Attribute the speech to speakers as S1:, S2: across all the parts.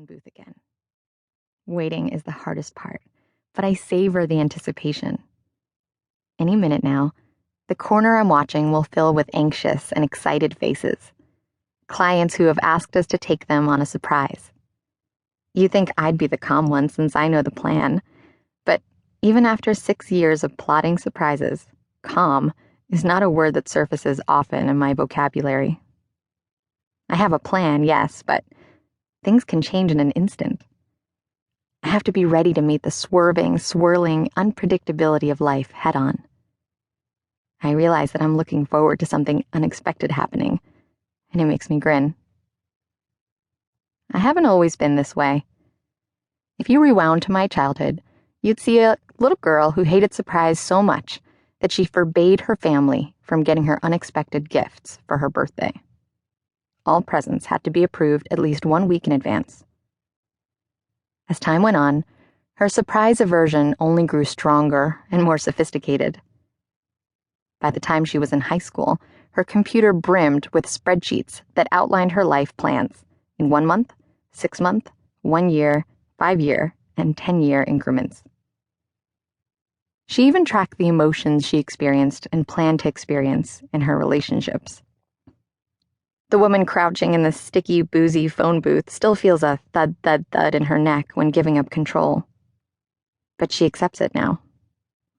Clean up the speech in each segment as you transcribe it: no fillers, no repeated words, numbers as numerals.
S1: phone booth again. Waiting is the hardest part, but I savor the anticipation. Any minute now, the corner I'm watching will fill with anxious and excited faces. Clients who have asked us to take them on a surprise. You'd think I'd be the calm one since I know the plan, but even after 6 years of plotting surprises, calm is not a word that surfaces often in my vocabulary. I have a plan, yes, but things can change in an instant. I have to be ready to meet the swerving, swirling unpredictability of life head on. I realize that I'm looking forward to something unexpected happening, and it makes me grin. I haven't always been this way. If you rewound to my childhood, you'd see a little girl who hated surprise so much that she forbade her family from getting her unexpected gifts for her birthday. All presents had to be approved at least 1 week in advance. As time went on, her surprise aversion only grew stronger and more sophisticated. By the time she was in high school, her computer brimmed with spreadsheets that outlined her life plans in 1 month, 6 month, 1 year, 5 year, and 10-year increments. She even tracked the emotions she experienced and planned to experience in her relationships. The woman crouching in the sticky, boozy phone booth still feels a thud, thud, thud in her neck when giving up control. But she accepts it now.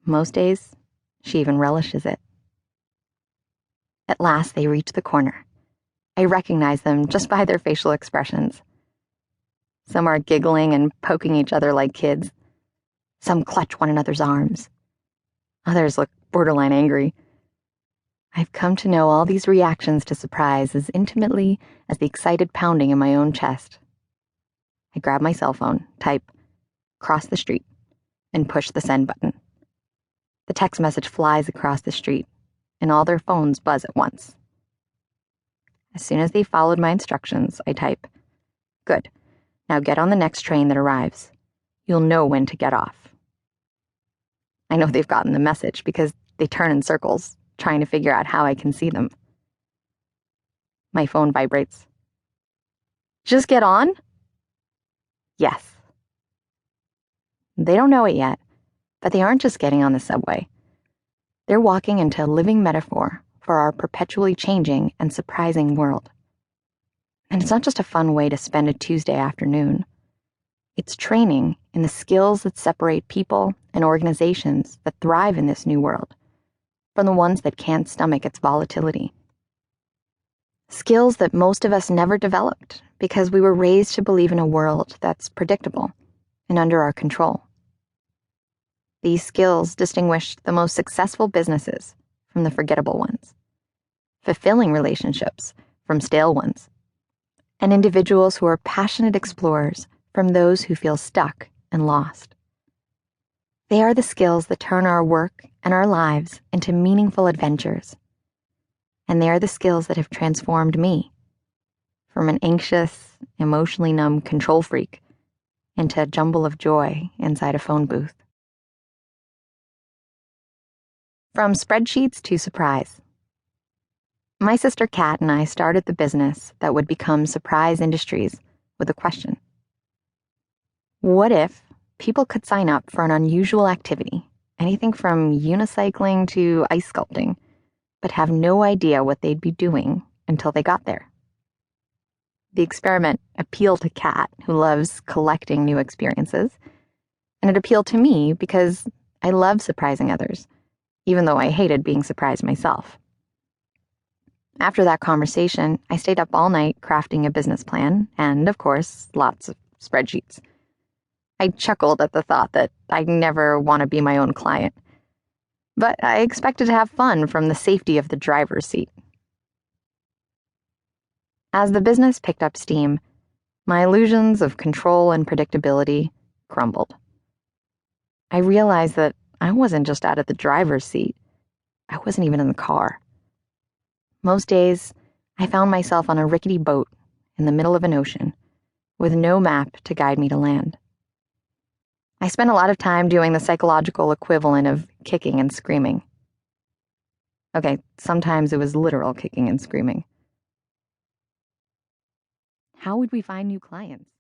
S1: Most days, she even relishes it. At last, they reach the corner. I recognize them just by their facial expressions. Some are giggling and poking each other like kids. Some clutch one another's arms. Others look borderline angry. I've come to know all these reactions to surprise as intimately as the excited pounding in my own chest. I grab my cell phone, type, "cross the street," and push the send button. The text message flies across the street, and all their phones buzz at once. As soon as they followed my instructions, I type, "Good. Now get on the next train that arrives. You'll know when to get off." I know they've gotten the message because they turn in circles, trying to figure out how I can see them. My phone vibrates. "Just get on?" Yes. They don't know it yet, but they aren't just getting on the subway. They're walking into a living metaphor for our perpetually changing and surprising world. And it's not just a fun way to spend a Tuesday afternoon. It's training in the skills that separate people and organizations that thrive in this new world from the ones that can't stomach its volatility. Skills that most of us never developed because we were raised to believe in a world that's predictable and under our control. These skills distinguished the most successful businesses from the forgettable ones, fulfilling relationships from stale ones, and individuals who are passionate explorers from those who feel stuck and lost. They are the skills that turn our work and our lives into meaningful adventures. And they are the skills that have transformed me from an anxious, emotionally numb control freak into a jumble of joy inside a phone booth. From spreadsheets to surprise. My sister Kat and I started the business that would become Surprise Industries with a question. What if people could sign up for an unusual activity, anything from unicycling to ice sculpting, but have no idea what they'd be doing until they got there? The experiment appealed to Kat, who loves collecting new experiences, and it appealed to me because I love surprising others, even though I hated being surprised myself. After that conversation, I stayed up all night crafting a business plan and, of course, lots of spreadsheets. I chuckled at the thought that I'd never want to be my own client, but I expected to have fun from the safety of the driver's seat. As the business picked up steam, my illusions of control and predictability crumbled. I realized that I wasn't just out of the driver's seat. I wasn't even in the car. Most days, I found myself on a rickety boat in the middle of an ocean with no map to guide me to land. I spent a lot of time doing the psychological equivalent of kicking and screaming. Okay, sometimes it was literal kicking and screaming. How would we find new clients?